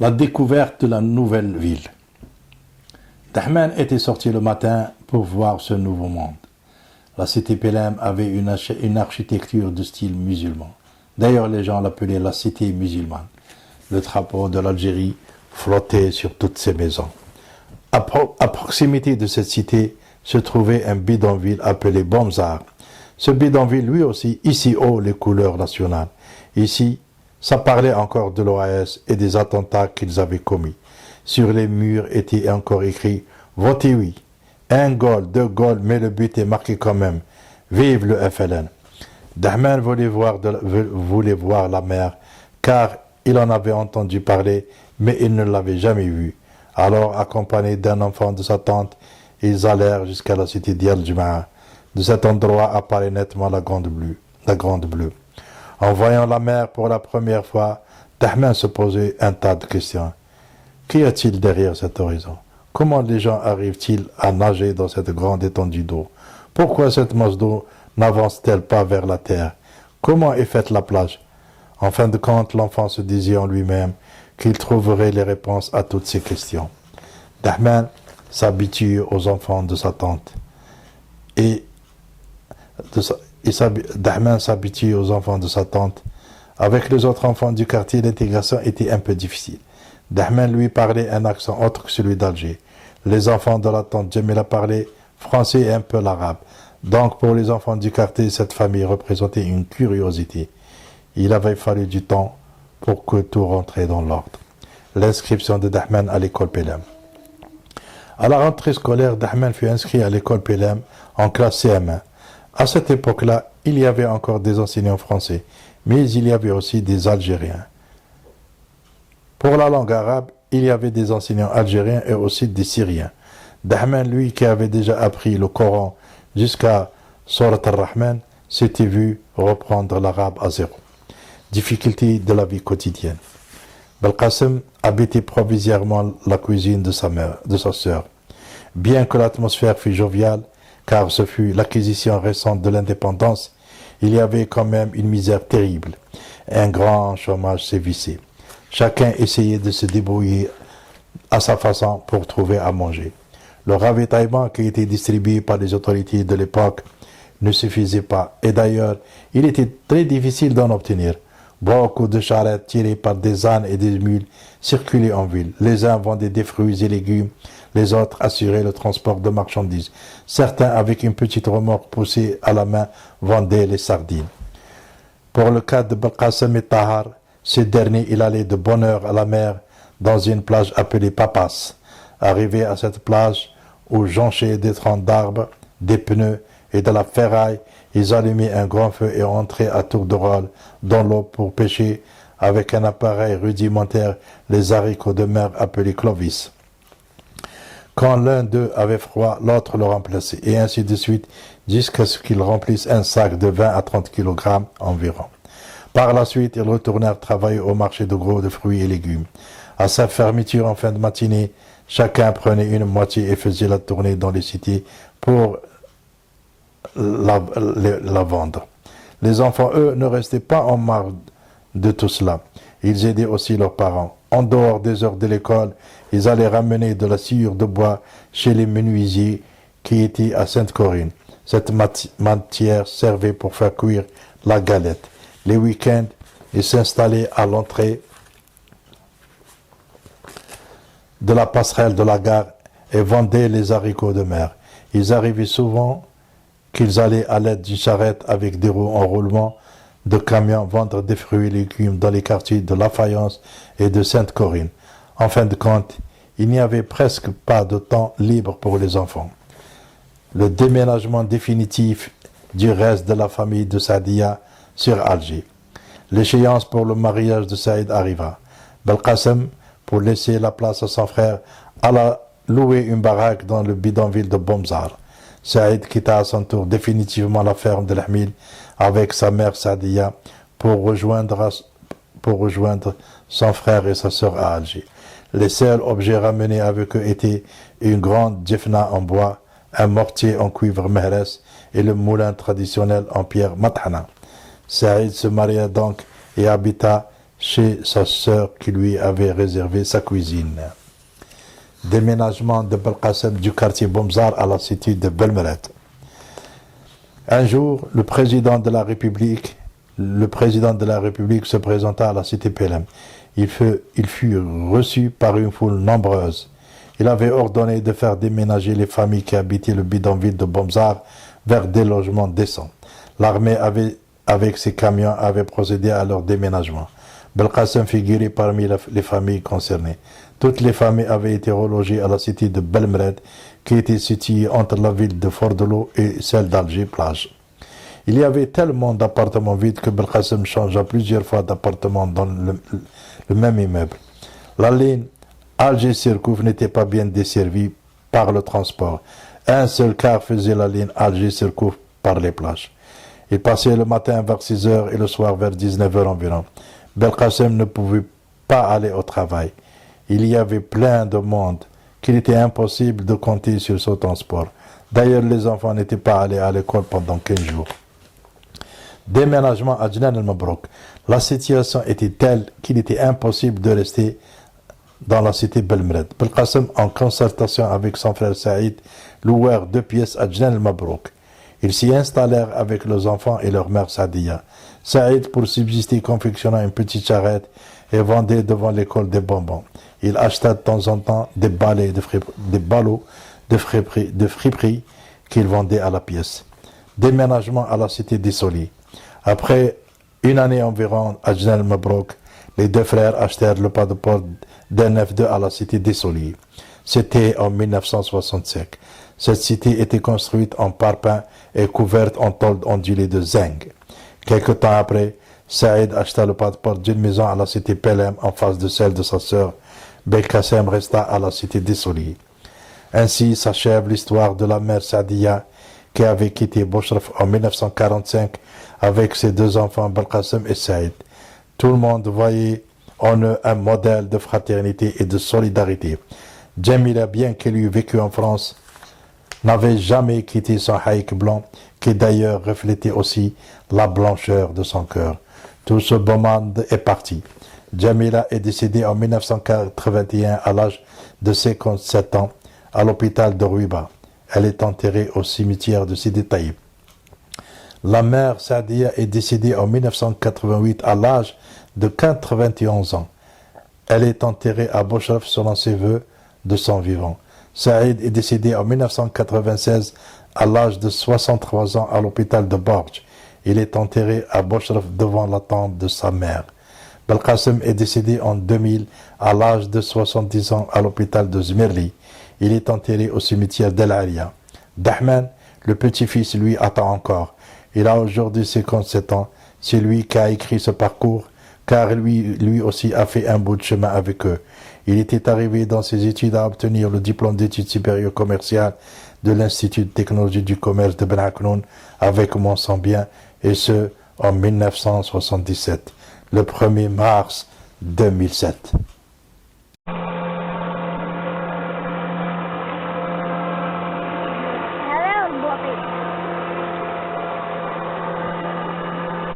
La découverte de la nouvelle ville. Dahman était sorti le matin pour voir ce nouveau monde. La cité Pelem avait une architecture de style musulman. D'ailleurs, les gens l'appelaient la cité musulmane. Le drapeau de l'Algérie flottait sur toutes ces maisons. À proximité de cette cité se trouvait un bidonville appelé Bomzar. Ce bidonville, lui aussi, ici haut les couleurs nationales. Ici, ça parlait encore de l'OAS et des attentats qu'ils avaient commis. Sur les murs était encore écrit « Votez oui ». 1 goal, 2 goals, mais le but est marqué quand même. Vive le FLN. Dahman voulait voir la mer, car il en avait entendu parler, mais il ne l'avait jamais vue. Alors, accompagné d'un enfant de sa tante, ils allèrent jusqu'à la cité d'Yal-Jumaa. De cet endroit apparaît nettement la Grande Bleue. En voyant la mer pour la première fois, Dahman se posait un tas de questions. Qu'y a-t-il derrière cet horizon? Comment les gens arrivent-ils à nager dans cette grande étendue d'eau? Pourquoi cette masse d'eau n'avance-t-elle pas vers la terre? Comment est faite la plage? En fin de compte, l'enfant se disait en lui-même qu'il trouverait les réponses à toutes ces questions. Dahman s'habitue aux enfants de sa tante. Dahman s'habitue aux enfants de sa tante. Avec les autres enfants du quartier, l'intégration était un peu difficile. Dahman lui parlait un accent autre que celui d'Alger. Les enfants de la tante Jamila parlaient français et un peu l'arabe. Donc pour les enfants du quartier, cette famille représentait une curiosité. Il avait fallu du temps pour que tout rentrait dans l'ordre. L'inscription de Dahman à l'école Pelem. À la rentrée scolaire, Dahman fut inscrit à l'école Pelem en classe CM1. À cette époque-là, il y avait encore des enseignants français, mais il y avait aussi des Algériens. Pour la langue arabe, il y avait des enseignants algériens et aussi des Syriens. Dahman, lui, qui avait déjà appris le Coran jusqu'à Surat al-Rahman, s'était vu reprendre l'arabe à zéro. Difficulté de la vie quotidienne. Belkacem habitait provisoirement la cuisine de sa sœur. Bien que l'atmosphère fût joviale, car ce fut l'acquisition récente de l'indépendance, il y avait quand même une misère terrible. Un grand chômage sévissait. Chacun essayait de se débrouiller à sa façon pour trouver à manger. Le ravitaillement qui était distribué par les autorités de l'époque ne suffisait pas, et d'ailleurs, il était très difficile d'en obtenir. Beaucoup de charrettes tirées par des ânes et des mules circulaient en ville. Les uns vendaient des fruits et légumes, les autres assuraient le transport de marchandises. Certains, avec une petite remorque poussée à la main, vendaient les sardines. Pour le cas de Belkacem et Tahar, ce dernier, il allait de bonne heure à la mer dans une plage appelée Papas. Arrivé à cette plage où jonchaient des troncs d'arbres, des pneus et de la ferraille, ils allumaient un grand feu et entraient à tour de rôle dans l'eau pour pêcher avec un appareil rudimentaire les haricots de mer appelés clovis. Quand l'un d'eux avait froid, l'autre le remplaçait, et ainsi de suite, jusqu'à ce qu'ils remplissent un sac de 20 à 30 kg environ. Par la suite, ils retournèrent travailler au marché de gros de fruits et légumes. À sa fermeture en fin de matinée, chacun prenait une moitié et faisait la tournée dans les cités pour la vendre. Les enfants, eux, ne restaient pas en marge de tout cela. Ils aidaient aussi leurs parents. En dehors des heures de l'école, ils allaient ramener de la sciure de bois chez les menuisiers qui étaient à Sainte-Corinne. Cette matière servait pour faire cuire la galette. Les week-ends, ils s'installaient à l'entrée de la passerelle de la gare et vendaient les haricots de mer. Ils arrivaient souvent qu'ils allaient à l'aide d'une charrette avec des roues en roulement de camions vendre des fruits et légumes dans les quartiers de La Fayence et de Sainte-Corinne. En fin de compte, il n'y avait presque pas de temps libre pour les enfants. Le déménagement définitif du reste de la famille de Sadia sur Alger. L'échéance pour le mariage de Saïd arriva. Belkacem, pour laisser la place à son frère, alla louer une baraque dans le bidonville de Bomzar. Saïd quitta à son tour définitivement la ferme de l'Ahmil avec sa mère Sadia pour rejoindre son frère et sa sœur à Alger. Les seuls objets ramenés avec eux étaient une grande djefna en bois, un mortier en cuivre mehrès et le moulin traditionnel en pierre mathana. Saïd se maria donc et habita chez sa sœur qui lui avait réservé sa cuisine. Déménagement de Belkacem du quartier Bomzar à la cité de Belmeret. Un jour, le président de la République se présenta à la cité Pelem. Il fut reçu par une foule nombreuse. Il avait ordonné de faire déménager les familles qui habitaient le bidonville de Bomzar vers des logements décents. L'armée avec ses camions avait procédé à leur déménagement. Belkacem figurait parmi les familles concernées. Toutes les familles avaient été relogées à la cité de Belmred, qui était située entre la ville de Fort-de-L'Eau et celle d'Alger-Plage. Il y avait tellement d'appartements vides que Belkacem changea plusieurs fois d'appartement dans le même immeuble. La ligne Alger-Surcouf n'était pas bien desservie par le transport. Un seul car faisait la ligne Alger-Surcouf par les plages. Il passait le matin vers 6 heures et le soir vers 19 heures environ. Belkacem ne pouvait pas aller au travail. Il y avait plein de monde qu'il était impossible de compter sur ce transport. D'ailleurs, les enfants n'étaient pas allés à l'école pendant 15 jours. Déménagement à Djenan el-Mabrouk. La situation était telle qu'il était impossible de rester dans la cité Belmred. Belkacem, en concertation avec son frère Saïd, louèrent 2 pièces à Djenan el-Mabrouk. Ils s'y installèrent avec leurs enfants et leur mère Sadia. Saïd, pour subsister, confectionna une petite charrette et vendait devant l'école des bonbons. Il acheta de temps en temps des ballots de friperie qu'il vendait à la pièce. Déménagement à la cité d'Issoli. Après une année environ à Djenan el-Mabrouk, les 2 frères achetèrent le pas de porte d'un F2 à la cité d'Issoli. C'était en 1965. Cette cité était construite en parpaing et couverte en tôle ondulée de zinc. Quelque temps après, Saïd acheta le pas de porte d'une maison à la cité Pelem en face de celle de sa sœur. Belkacem resta à la cité d'Issoli. Ainsi s'achève l'histoire de la mère Sadia qui avait quitté Boshraf en 1945 avec ses 2 enfants Belkacem et Saïd. Tout le monde voyait en eux un modèle de fraternité et de solidarité. Djamila, bien qu'elle eût vécu en France, n'avait jamais quitté son haïk blanc, qui d'ailleurs reflétait aussi la blancheur de son cœur. Tout ce beau monde est parti. Djamila est décédée en 1981 à l'âge de 57 ans à l'hôpital de Rouiba. Elle est enterrée au cimetière de Sidi Taïb. La mère Sadia est décédée en 1988 à l'âge de 91 ans. Elle est enterrée à Boshraf selon ses vœux de son vivant. Saïd est décédé en 1996 à l'âge de 63 ans à l'hôpital de Borj. Il est enterré à Boshraf devant la tombe de sa mère. Belkacem est décédé en 2000 à l'âge de 70 ans à l'hôpital de Zmirli. Il est enterré au cimetière d'El Alia. Dahman, le petit-fils, lui, attend encore. Il a aujourd'hui 57 ans. C'est lui qui a écrit ce parcours, car lui aussi a fait un bout de chemin avec eux. Il était arrivé dans ses études à obtenir le diplôme d'études supérieures commerciales de l'Institut de technologie du commerce de Ben Aknoun avec mention bien, et ce en 1977, le 1er mars 2007.